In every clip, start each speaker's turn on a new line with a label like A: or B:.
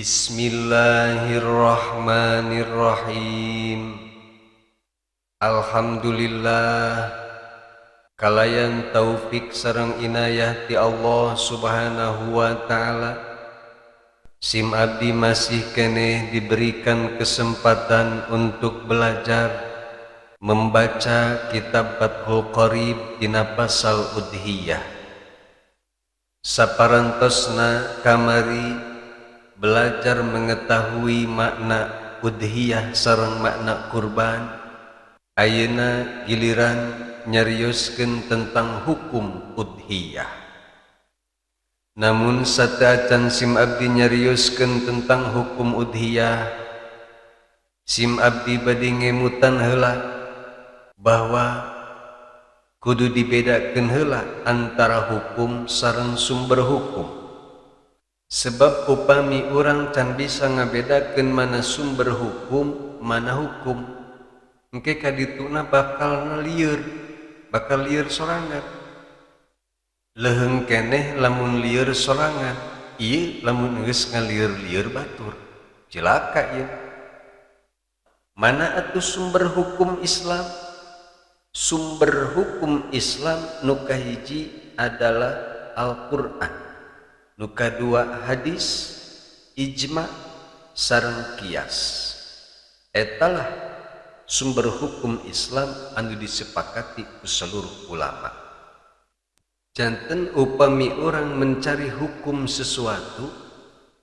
A: Bismillahirrahmanirrahim. Alhamdulillah kalayan taufik sareng inayah ti Allah subhanahu wa ta'ala, sim abdi masih keneh diberikan kesempatan untuk belajar membaca kitab Fathul Qorib dina pasal udhiyah. Saparantosna kamari belajar mengetahui makna udhiyah sareng makna kurban, ayeuna giliran nyarioskeun tentang hukum udhiyah. Namun sateuacan sim abdi nyarioskeun tentang hukum udhiyah, sim abdi bade ngemutan heula bahwa kudu dibedakeun heula antara hukum sareng sumber hukum. Sebab upami urang can bisa ngabedakeun mana sumber hukum, mana hukum, engke kadituna bakal lieur sorangan. Leheung keneh lamun lieur sorangan, ieu lamun geus ngalieur-lieur batur, cilaka ieu. Mana atuh sumber hukum Islam? Sumber hukum Islam nu kahiji adalah Al-Qur'an, nu kadua hadis, ijma, sareng qiyas. Etalah sumber hukum Islam anu disepakati ku seluruh ulama. Janten upami orang mencari hukum sesuatu,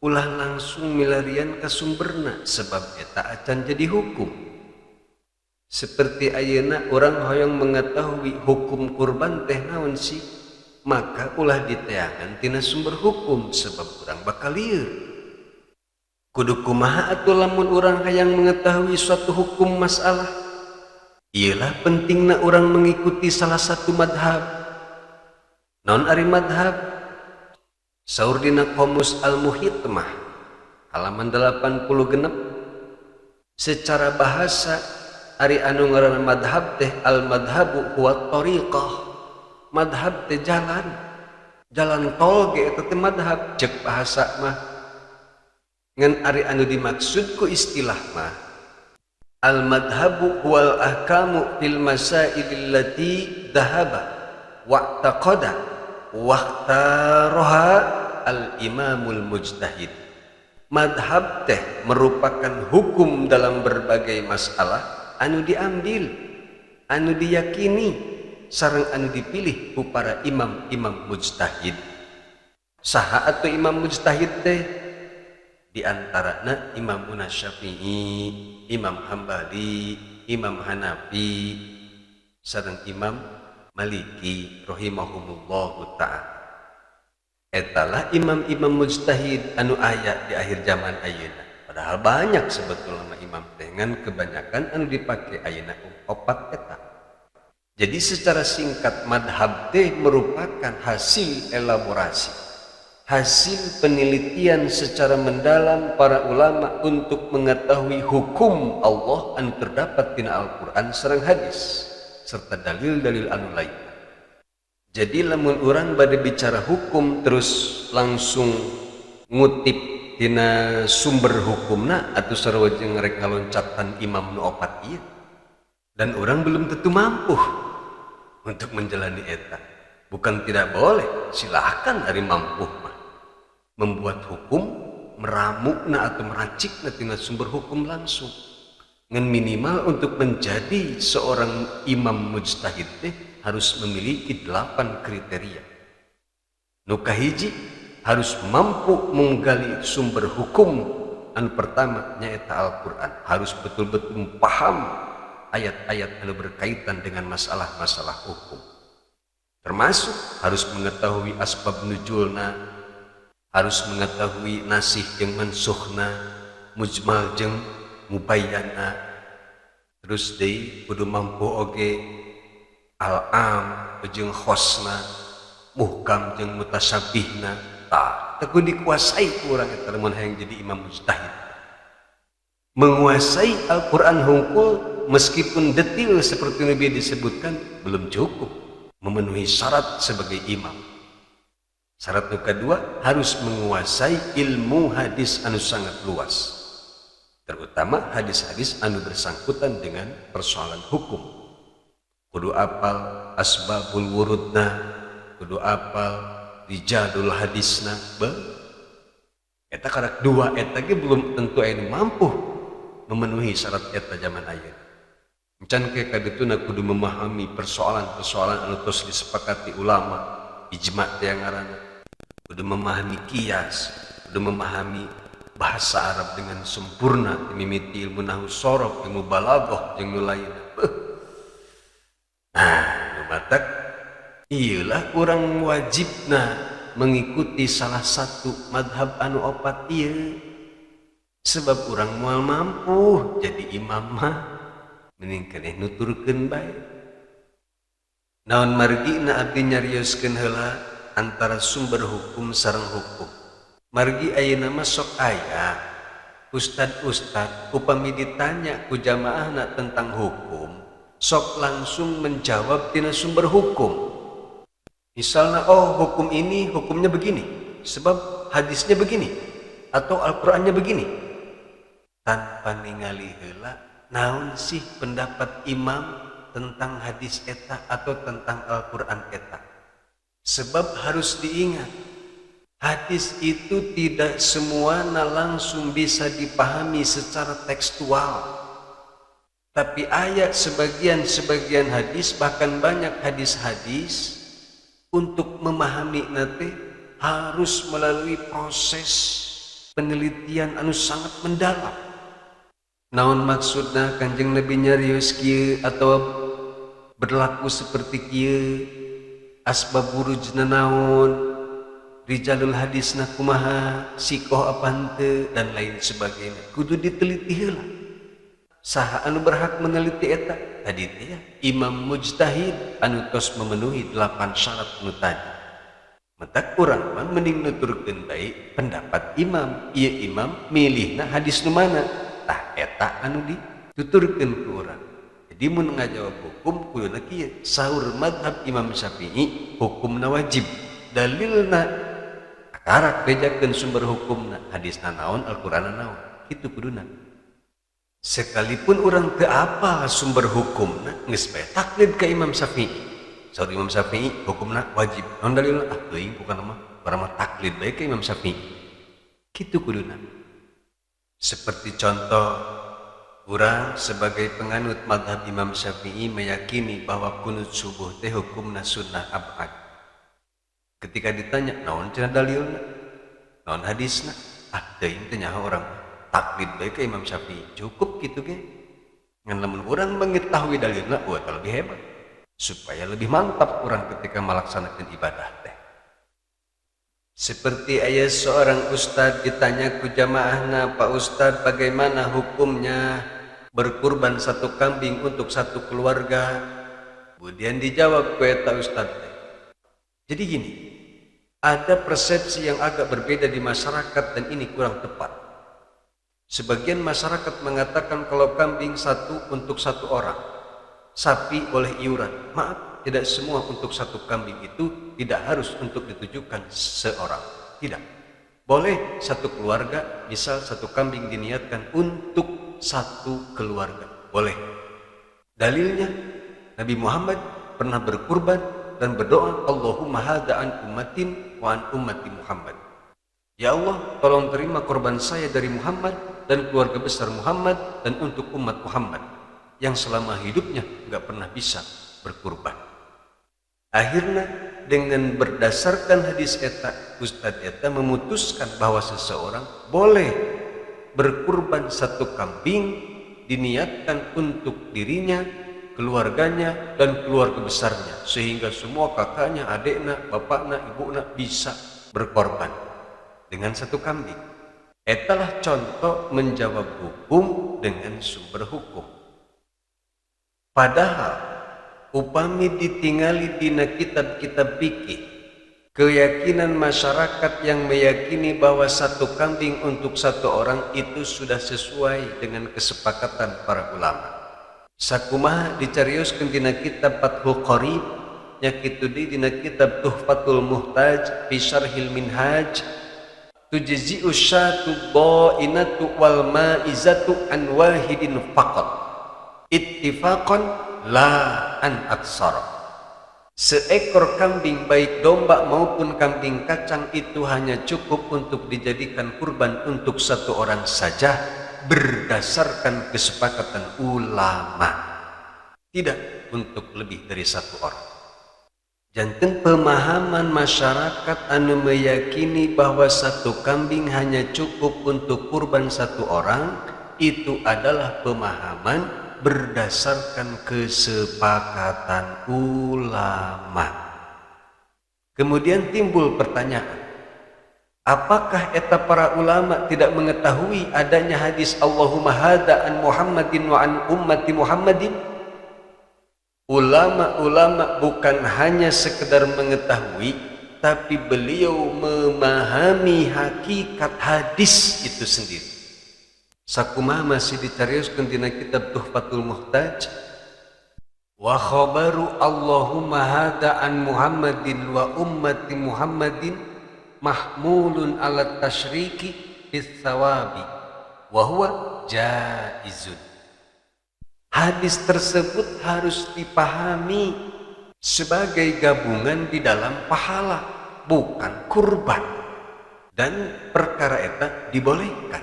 A: ulah langsung milarian ka sumberna, sebab eta acan jadi hukum. Seperti ayeuna orang hoyong mengetahui hukum kurban teh naon sih, maka ulah diteangan tina sumber hukum, sebab urang bakal lieur. Kudu kumaha atuh lamun urang hayang mengetahui suatu hukum masalah? Iyalah pentingna urang mengikuti salah satu madhab. Naon ari madhab? Saur dina Qomus Al-Muhitmah halaman 86, secara bahasa ari anu ngaranna madhab teh al-madhabu huwa thariqah. Madhab teh jalan tol ge eta teh madhab, cek bahasa mah. Ngan ari anu dimaksud ku istilah mah al madhabu wal ahkamu fil masailil lati dhahaba wa taqada wa ihtaraha al imamul mujtahid. Madhab teh merupakan hukum dalam berbagai masalah anu diambil, anu diyakini, sareng anu dipilih ku para imam-imam mujtahid. Saha atuh imam mujtahid teh? Di antarana Imam Syafi'i, Imam Hambali, Imam Hanafi, sareng Imam Maliki rahimahumullahu ta'ala. Etalah imam-imam mujtahid anu aya di akhir zaman ayeuna. Padahal banyak sebetulnya imam teh, ngan kebanyakan anu dipake ayeuna opat eta. Jadi secara singkat madhab teh merupakan hasil elaborasi, hasil penelitian secara mendalam para ulama untuk mengetahui hukum Allah anu terdapat dina Al-Qur'an sareng hadis serta dalil-dalil anu lain. Jadi lamun urang bade bicara hukum terus langsung ngutip dina sumber hukumna atuh sarua jeung rek ngaloncatan imam nu opat ieu, dan orang belum tentu mampu untuk menjalani eta. Bukan tidak boleh, silahkan dari mampu mah membuat hukum, meramukna atau meracikna tina sumber hukum langsung. Ngan minimal untuk menjadi seorang imam mujtahid teh harus memiliki 8 kriteria. Nu kahiji harus mampu menggali sumber hukum. Anu pertama nyaeta Al-Qur'an, harus betul-betul paham ayat-ayat anu berkaitan dengan masalah-masalah hukum. Termasuk harus mengetahui asbab nuzulna, harus mengetahui nasih jeung mansukhna, mujmal jeung mubayyana. Terus deui kudu mampu oge al-am jeung khosna, muhkam jeung mutasyabihna. Tah teu dikuasai ku urang eta lamun hayang jadi imam mujtahid. Menguasai Al-Qur'an hungkul meskipun detil seperti Nabi disebutkan belum cukup memenuhi syarat sebagai imam. Syarat nu kedua harus menguasai ilmu hadis anu sangat luas, terutama hadis-hadis anu bersangkutan dengan persoalan hukum. Kudu apal asbabul wurudna, kudu apal rijalul hadisna. Eta karak dua eta ge belum tentu anu mampu memenuhi syarat eta zaman ayeuna. Encan ke kadituna kudu memahami persoalan-persoalan anu tos disepakati ulama, ijma teh ngaranna. Kudu memahami kias, kudu memahami bahasa Arab dengan sempurna, mimiti ilmu nahwu sorof, ilmu balaghah jeung nu lainna. Nah, matak iyalah urang wajibna mengikuti salah satu madhab anu opat ieu. Sebab urang moal mampu jadi imam mah mending keneh nuturkeun bae. Naon margina abdi nyarioskeun heula antara sumber hukum sareng hukum. Margi ayeuna mah sok aya ustad-ustad upami ditanya ku jamaahna tentang hukum, sok langsung menjawab tina sumber hukum. Misalnya, oh hukum ini hukumnya begini sebab hadisnya begini atau Al-Qur'annya begini, tanpa ningali heula naon sih pendapat imam tentang hadis eta atau tentang Al-Qur'an eta. Sebab harus diingat, hadis itu tidak semuanya langsung bisa dipahami secara tekstual. Tapi ayat sebagian hadis, bahkan banyak hadis-hadis, untuk memahami nanti harus melalui proses penelitian anu sangat mendalam. Naon maksudna Kanjeng Nabi nyarios kieu atau berlaku seperti kieu, asbab wurujna naon, rijalul hadisna kumaha, sikoh apa henteu dan lain sebagainya. Kudu diteliti heula. Saha anu berhak meneliti eta? Tadi teh ya, imam mujtahid anu tos memenuhi 8 syarat anu tadi. Matak urang mah mending nuturkeun bae pendapat imam. Ieu imam milihna hadis nu mana? Tah eta anu dituturkeun ku urang. Jadi mun ngajawab hukum kuduna kieu, saur madhab Imam Syafi'i hukumna wajib, dalilna akarak bejakeun sumber hukumna, hadisna naon, Al-Qur'anna naon, kitu kuduna. Sekalipun urang teu apal sumber hukumna, geus bae taklid ka Imam Syafi'i. Saur Imam Syafi'i hukumna wajib, naon dalilna? Ah teuing pokona mah urang mah taklid bae ka Imam Syafi'i. Kitu kuduna. Seperti contoh, urang sebagai penganut madhab Imam Syafi'i meyakini bahwa kunut subuh teh hukumna sunnah abad. Ketika ditanya naon cenah dalilna, naon hadisna, ah teuing teh nyaho urang taklid bae ka Imam Syafi'i, cukup kitu ge. Ngan lamun urang mengetahui dalilna, eta lebih hebat, supaya lebih mantap urang ketika melaksanakan ibadah teh. Seperti ayat seorang ustadz ditanya ku jamaahna, Pak Ustadz bagaimana hukumnya berkurban satu kambing untuk satu keluarga? Kemudian dijawab ku eta ustadz. Jadi gini, ada persepsi yang agak berbeda di masyarakat dan ini kurang tepat. Sebagian masyarakat mengatakan kalau kambing satu untuk satu orang, sapi oleh iuran. Maaf, tidak semua untuk satu kambing itu tidak harus untuk ditujukan seorang. Tidak. Boleh satu keluarga, misal satu kambing diniatkan untuk satu keluarga. Boleh. Dalilnya, Nabi Muhammad pernah berkurban dan berdoa, Allahumma hadha an ummatin wa an ummati Muhammad. Ya Allah, tolong terima korban saya dari Muhammad dan keluarga besar Muhammad dan untuk umat Muhammad yang selama hidupnya enggak pernah bisa berkurban. Akhirnya dengan berdasarkan hadis eta, Ustadz eta memutuskan bahwa seseorang boleh berkurban satu kambing diniatkan untuk dirinya, keluarganya, dan keluarga besarnya, sehingga semua kakaknya, adiknya, bapaknya, ibunya bisa berkorban dengan satu kambing. Etalah contoh menjawab hukum dengan sumber hukum. Padahal upami ditingali dina kitab-kitab fikih, keyakinan masyarakat yang meyakini bahwa satu kambing untuk satu orang itu sudah sesuai dengan kesepakatan para ulama. Sakumaha dicarioskeun dina kitab Fathul Qarib, nyakitu dina kitab Tuhfatul Muhtaj fi Syarhil Minhaj tujzi'u syatu dhainatu wal ma'izatu an wahidin faqat ittifaqan la an aksara. Seekor kambing baik domba maupun kambing kacang itu hanya cukup untuk dijadikan kurban untuk satu orang saja berdasarkan kesepakatan ulama, tidak untuk lebih dari satu orang. Janten pemahaman masyarakat anu meyakini bahwa satu kambing hanya cukup untuk kurban satu orang, itu adalah pemahaman berdasarkan kesepakatan ulama. Kemudian timbul pertanyaan, apakah eta para ulama tidak mengetahui adanya hadis Allahumma hada an Muhammadin wa an ummati Muhammadin? Ulama-ulama bukan hanya sekedar mengetahui, tapi beliau memahami hakikat hadis itu sendiri. Sakumaha masih dicarioskeun dina kitab Tuhfatul Muhtaj, wa khabaru Allahumma hada an Muhammadin wa ummati Muhammadin mahmulun ala tasyriki fis sawabi wa huwa jaizun. Hadis tersebut harus dipahami sebagai gabungan di dalam pahala, bukan kurban, dan perkara eta dibolehkan.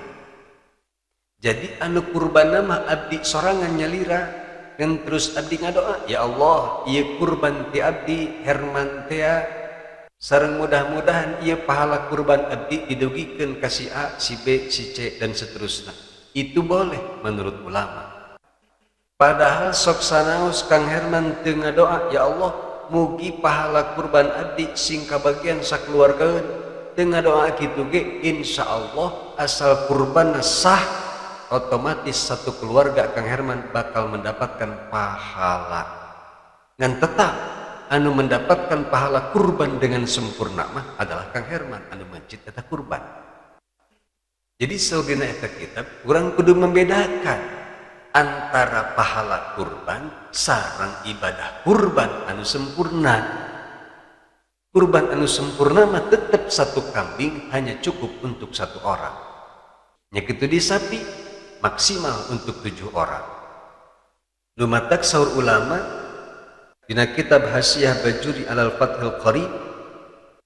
A: Jadi anu kurban nama abdi sorangan nyalira dan terus abdi ngadoa, ya Allah ieu kurban ti abdi Herman tea sareng mudah-mudahan ieu pahala kurban abdi didugikeun ka si A, si B, si C dan seterusnya. Itu boleh menurut ulama. Padahal sok sanaos Kang Herman teu ngadoa, ya Allah mugi pahala kurban abdi sing kabagian sakeluargaeun. Teu ngadoa kitu ge insyaallah asal kurban sah, otomatis satu keluarga Kang Herman bakal mendapatkan pahala. Ngan tetap anu mendapatkan pahala kurban dengan sempurna mah adalah Kang Herman anu mencit eta kurban. Jadi saudina eta kitab urang kudu membedakan antara pahala kurban sareng ibadah kurban anu sempurna. Kurban anu sempurna mah tetap satu kambing hanya cukup untuk satu orang. Nyakitu di sapi maksimal untuk 7 orang. Lumatak saur ulama dina kitab Hasyiah Bajuri alal Fathil Qarib,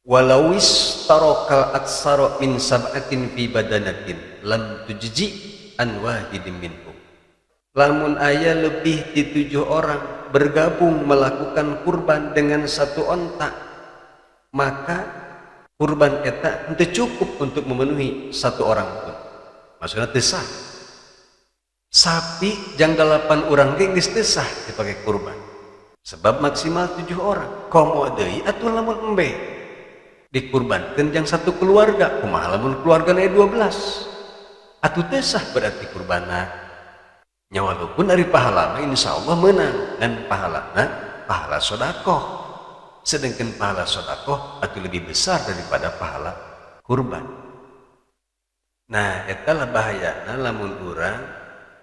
A: walawis tarokal atsara min sab'atin fi badanatin lam tujji an wahidin minhum. Lamun aya lebih di 7 orang bergabung melakukan kurban dengan satu onta, maka kurban eta henteu cukup untuk memenuhi satu orang pun. Maksudnya teu sah. Sapi jang 8 orang ge geus teu sah dipake kurban. Sebab maksimal 7 orang. Komo deui atuh lamun embe dikurbankeun jang satu keluarga, kumaha lamun keluargana 12. Atuh teu sah berarti kurbanna. Nya walaupun dari pahala mah insyaallah menang, dan pahalana pahala sedekah. Sedangkan pahala sedekah atuh lebih besar daripada pahala kurban. Nah, eta lah bahayana lamun urang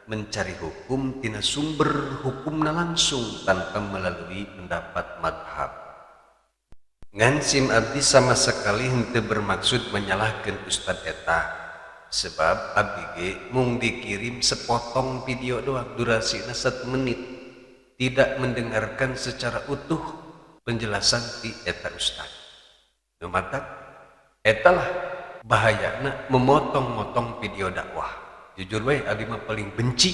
A: mencari hukum tina sumber hukumna langsung tanpa melalui pendapat madhab. Ngan sim abdi sama sekali henteu bermaksud menyalahkan Ustad eta. Sebab abdi ge mung dikirim sepotong video doang, durasina 1 menit, tidak mendengarkan secara utuh penjelasan di eta ustaz. Numatak etalah bahayana memotong-motong video dakwah. Jujur we abdi mah paling benci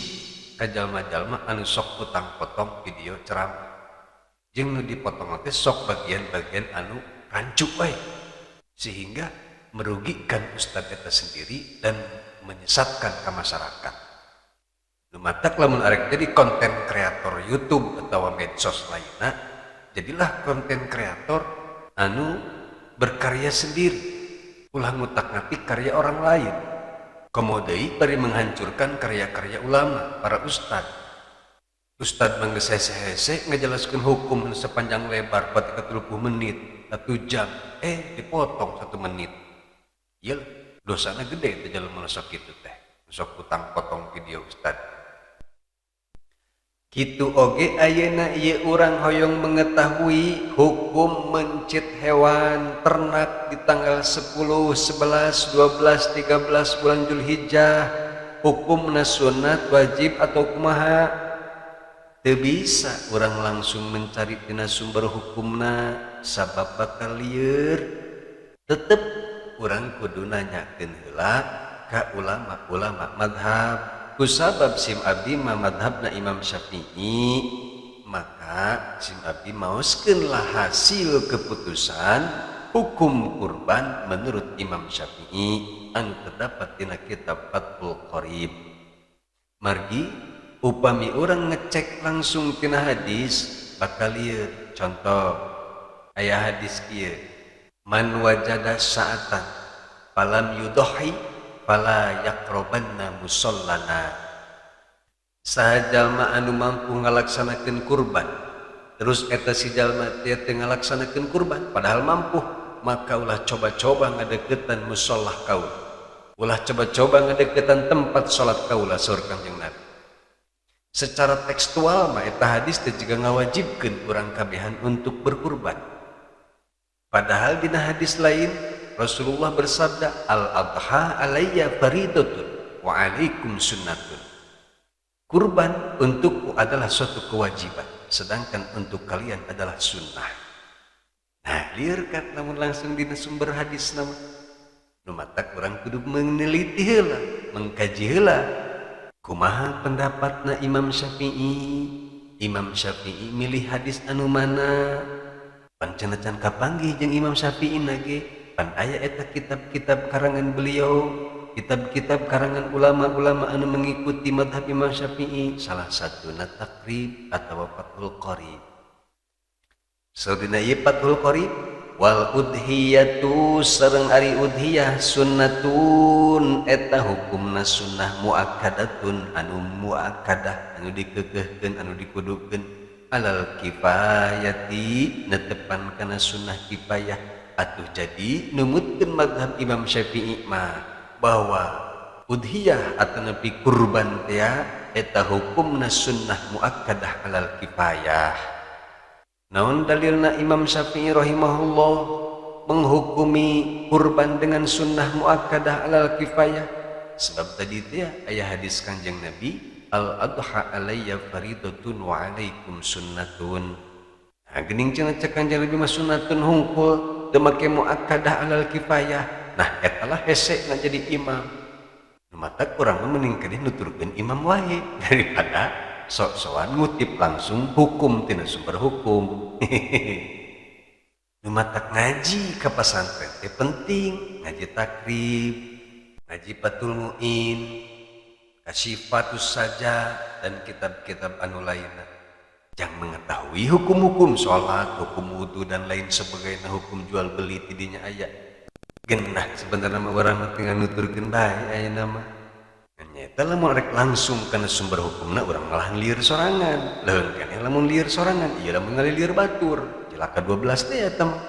A: ka jalma-jalma anu sok potong video ceramah. Jeung nu dipotong teh sok bagian-bagian anu rancu we, sehingga merugikan ustadz eta sendiri dan menyesatkan ke masyarakat. Lumatak lamun arek jadi konten kreator YouTube atau medsos lainna, jadilah konten kreator anu berkarya sendiri, ulah ngutak ngatik karya orang lain. Komodei bari menghancurkan karya-karya ulama, para ustadz. Ustadz manggeus hese-hese ngajelaskeun hukum sepanjang lebar 30 menit, 1 jam, dipotong 1 menit. Iya, dosanya gede itu jalan melesok gitu teh, melesok utang potong video ustad. Kitu oge ayeuna ieu urang hoyong mengetahui hukum mencit hewan ternak di tanggal 10, 11, 12, 13 bulan Zulhijjah, hukumna sunat wajib atau kumaha. Teu bisa urang langsung mencari tina sumber hukumna sabab bakal lieur. Tetep urang kudu nanyakeun heula ka ulama-ulama madhab. Kusabab sim abdi mah madhabna Imam Syafi'i, maka sim abdi maoskeunlah hasil keputusan hukum kurban menurut Imam Syafi'i anu terdapat dina kitab Fathul Qorib. Margi upami urang ngecek langsung tina hadis bakal lieur. Contoh aya hadis kieu, man wajada sa'atan falam yudhi fala yaqrabanna musallana. Saha jalma anu mampu ngalaksanakeun kurban terus eta si jalma teu ngalaksanakeun kurban padahal mampu, maka ulah coba-coba ngadeukeutan musalla kaula, ulah coba-coba ngadeukeutan tempat salat kaula saur Kanjeng Nabi. Secara tekstual mah eta hadis teh juga ngawajibkeun urang kabehan untuk berkurban. Padahal dina hadis lain Rasulullah bersabda, al-adha alayya faridatun wa alaikum sunnatun. Kurban untukku adalah suatu kewajiban, sedangkan untuk kalian adalah sunnah. Nah, lieur kan namun langsung dina sumber hadis nama. Nu matak urang kudu meneliti heula, mengkaji heula. Kumaha pendapatna Imam Syafi'i? Imam Syafi'i milih hadis anu mana? Pancen can kapanggih jeung Imam Syafi'i nage. Pan aya eta kitab-kitab karangan beliau, kitab-kitab karangan ulama-ulama anu mengikuti madhab Imam Syafi'i, salah satuna Taqrib atau Fathul Qorib. Saudina ieu Fathul Qorib, wal udhiyatu sareng ari udhiyah sunnatun eta hukumna sunnah muakkadatun anu muakkadah anu dikeukeuhkeun anu dikudukeun alal kifayati netepan kana sunnah kifayah. Atuh jadi numutkeun madhab Imam Syafi'i mah bahwa udhiyah atau nepi kurban teh eta hukumna sunnah muakkadah alal kifayah. Naon dalilna Imam Syafi'i rahimahullah menghukumi kurban dengan sunnah muakkadah alal kifayah? Sebab tadi teh aya hadis Kanjeng Nabi, al-adha alayya faridatun wa alaikum sunnatun. Nah, geuning cenah cek Kanjeng Nabi mah sunnatun hungkul teu make muakkadah alal kifayah. Nah, eta lah hese jadi imam. Nu matak urang mah mending kadeh nuturkeun imam wae daripada sok-sokan ngutip langsung hukum tina sumber hukum. Nu matak ngaji ka pasantren teh penting, ngaji takrib, ngaji Fathul Muin, Kasyifatus Sajah dan kitab-kitab anu lainna. Yang mengetahui hukum-hukum sholat, hukum wudu dan lain sebagainya, hukum jual beli tidinya aya. Genah sebenarnya mah urang tinggal nuturkeun bae aya nama. Nyata lamun rek langsung kana sumber hukumna urang malah lieur sorangan. Leun kan lamun lieur sorangan, ieu lamun ngalieur batur. Cilaka 12 teh eta mah.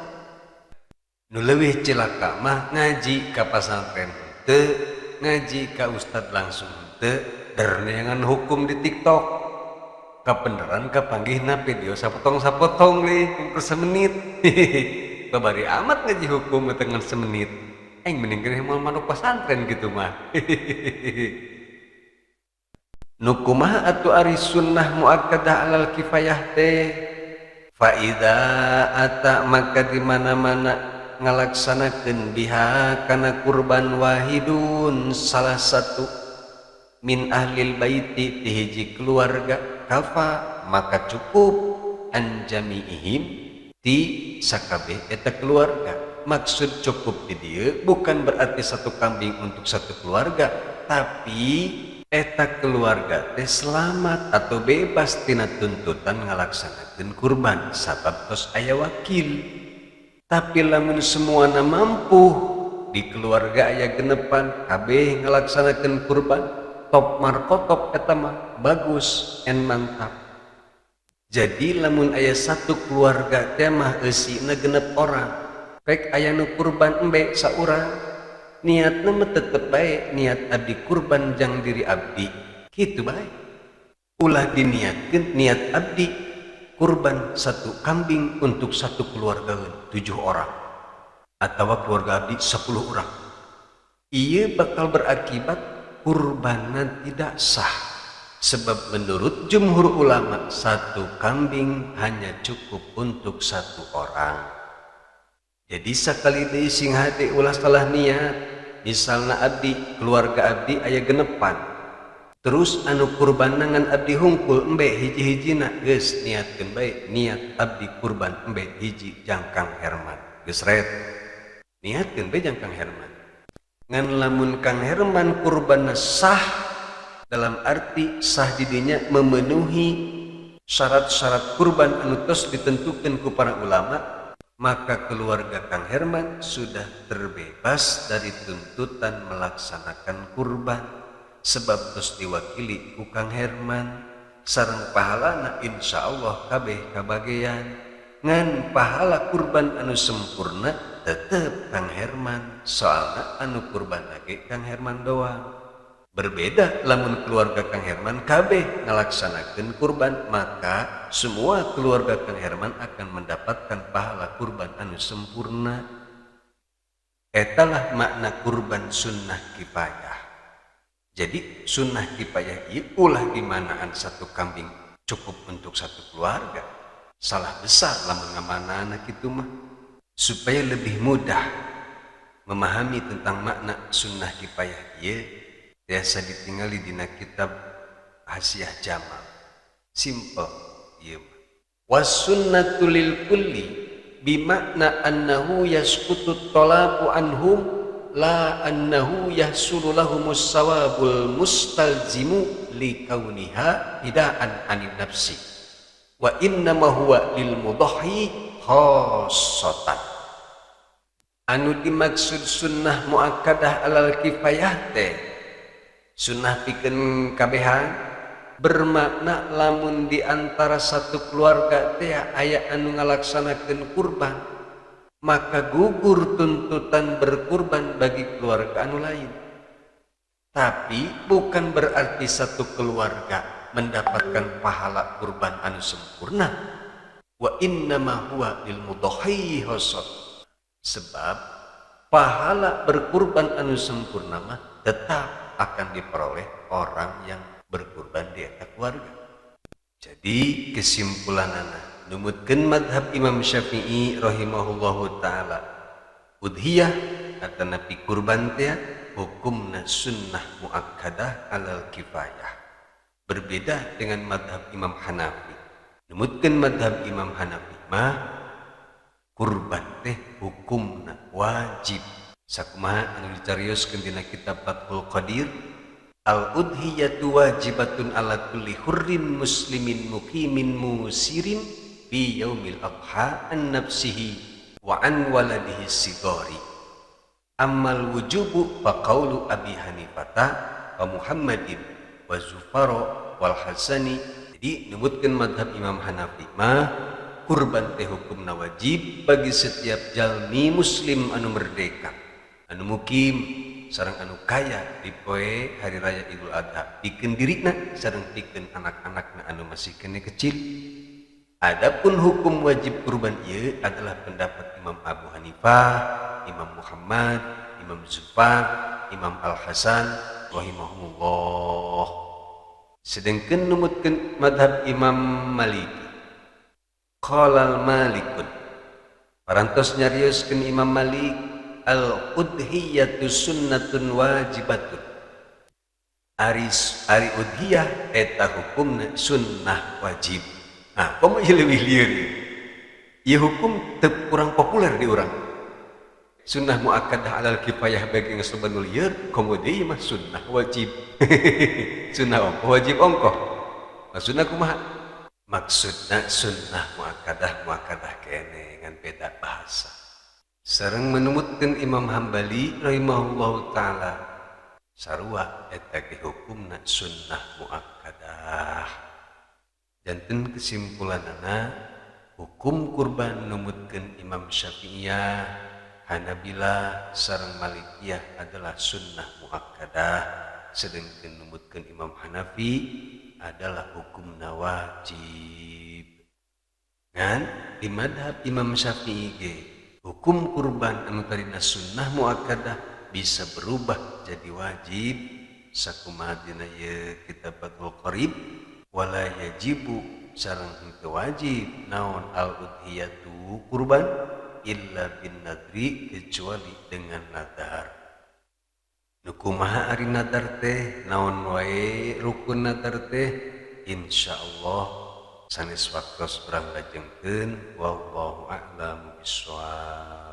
A: Nu leuwih cilaka mah ngaji ka pasantren teu, ngaji ka ustad langsung teu, derneangan hukum di TikTok. Kabeneran kapanggihna video sapotong-sapotong leh per semenit. Babari amat ngaji hukum dengan semenit. Aing mending geus moal manuk pasantren gitu mah. Nu kumaha atuh ari sunnah muakkadah alal kifayah teh? Fa idza ata maka di mana-mana ngalaksanakeun biha kana kurban wahidun salah satu min ahlil baiti ti hiji keluarga kafa maka cukup anjamiihim ti sakabeh eta keluarga. Maksud cukup di dieu bukan berarti satu kambing untuk satu keluarga, tapi eta keluarga teh selamat atau bebas tina tuntutan ngalaksanakeun kurban sabab tos aya wakil. Tapi lamun semuana mampu di keluarga aya genepan kabeh ngalaksanakeun kurban, top markotop eta mah bagus en mantap. Jadi lamun aya satu keluarga teh mah eusina genep orang, pek aya nu kurban embe saurang, niatna mah tetep bae niat abdi kurban jang diri abdi kitu bae. ulah diniatkeun niat abdi kurban satu kambing untuk satu keluarga 7 orang atau keluarga abdi 10 orang. Ieu bakal berakibat kurbanna tidak sah, sebab menurut jumhur ulama satu kambing hanya cukup untuk satu orang. Jadi sakali deui sing hade ulah salah niat, misalna abdi keluarga abdi aya genepan, terus anu kurban nangan abdi hungkul embe hiji-hijina geus niatkeun bae niat abdi kurban embe hiji jangkang Herman geus ret niatkeun bae jangkang Herman. Ngan lamun Kang Herman kurbanna sah, dalam arti sah didinya memenuhi syarat-syarat kurban anu tos ditentukan ku para ulama, maka keluarga Kang Herman sudah terbebas dari tuntutan melaksanakan kurban, sebab tos diwakili ku Kang Herman sareng pahalana insyaallah kabeh kabagean. Ngan pahala kurban anu sempurna tetep Kang Herman, soalna anu kurban lagi Kang Herman doang. Berbeda lamun keluarga Kang Herman kabeh ngalaksanakeun kurban, maka semua keluarga Kang Herman akan mendapatkan pahala kurban anu sempurna. Etalah makna kurban sunnah kifayah. Jadi sunnah kifayah ieu ulah dimanaan satu kambing cukup untuk satu keluarga. Salah besar lamun ngamanana kitu mah. Supaya lebih mudah memahami tentang makna sunnah kifayah ieu, biasa ditinggali dina kitab Hasyiah Jamal. Simple ieu. Was sunnatu lil kulli bimakna annahu yasqutu talabu anhum la annahu yahsulu lahumus sawabul mustalzimu li kauniha hidaan anin nafsi wa innama huwa lil mudahhi khassatan. Anu dimaksud sunnah muakkadah alal kifayah teh sunnah pikeun kabehan bermakna lamun di antara satu keluarga teh aya anu ngalaksanakeun kurban, maka gugur tuntutan berkurban bagi keluarga anu lain. Tapi bukan berarti satu keluarga mendapatkan pahala kurban anu sempurna. Wa innama huwa lil mudahhi hasad. Sebab pahala berkurban anu sempurna mah tetap akan diperoleh orang yang berkurban di eta keluarga. Jadi kesimpulanana numutkeun madhab Imam Syafi'i rahimahullahu taala, udhiyah atanapi kurban teh hukumna sunnah muakkadah alal kifayah. Berbeda dengan madhab Imam Hanafi. Numutkeun madhab Imam Hanafi mah kurban teh hukumna wajib. Sakumaha anu dicarioskeun dina kitab Fathul Qadir, al udhiyatu wajibatun ala kulli hurrin muslimin muqimin musirin fi yaumil adha an nafsihi wa an waladihi sigari. Ammal wujubu fa qaulu Abi Hanifata wa Muhammadin wa Zufaro wal Hasani. Jadi numutkeun madhab Imam Hanafi mah kurban teh hukumna wajib bagi setiap jalmi muslim anu merdeka, anu mukim sareng anu kaya di poe hari raya Idul Adha, pikeun dirina sareng pikeun anak-anakna anu masih kene kecil. Adapun hukum wajib kurban ieu adalah pendapat Imam Abu Hanifah, Imam Muhammad, Imam Zufar, Imam Al-Hasan rahimahumullah. Sedengkeun numutkeun madhab Imam Maliki, qalal Malikun, parantos nyarioskeun Imam Malik, al udhiyatu sunnatun wajibatun. Ari udhiyah eta hukumna sunnah wajib. Nah, komo ieu leuwih lieur. Ieu hukum teu kurang populer di urang. Sunnah muakkadah alal kifayah bagi ngaslobanul lieur, komo deui mah sunnah wajib. Sunnah ongkoh wajib ongkoh. Maksudna kumaha? Maksudna sunnah muakkadah kene ngan beda bahasa. Sareng menumutkeun Imam Hambali rahimahullahu taala sarua eta ge hukumna sunnah muakkadah. Janten kesimpulanana hukum kurban numutkeun Imam Syafi'iyah, Hanabilah sareng Malikiyah adalah sunnah muakkadah. Sedengkeun numutkeun Imam Hanafi adalah hukumna wajib. Ngan di madhab Imam Syafi'i ge hukum kurban anu tarina sunnah muakkadah bisa berubah jadi wajib sakumaha dina ye kitabatul qarib wala yajibu sareng henteu wajib naon al udhiyatu kurban illa bin nadri kecuali dengan nadar. Nu kumaha ari nadar teh naon wae rukun nadar teh insyaallah sanes waktos urang lajengkeun wallahu a'lam bishawab.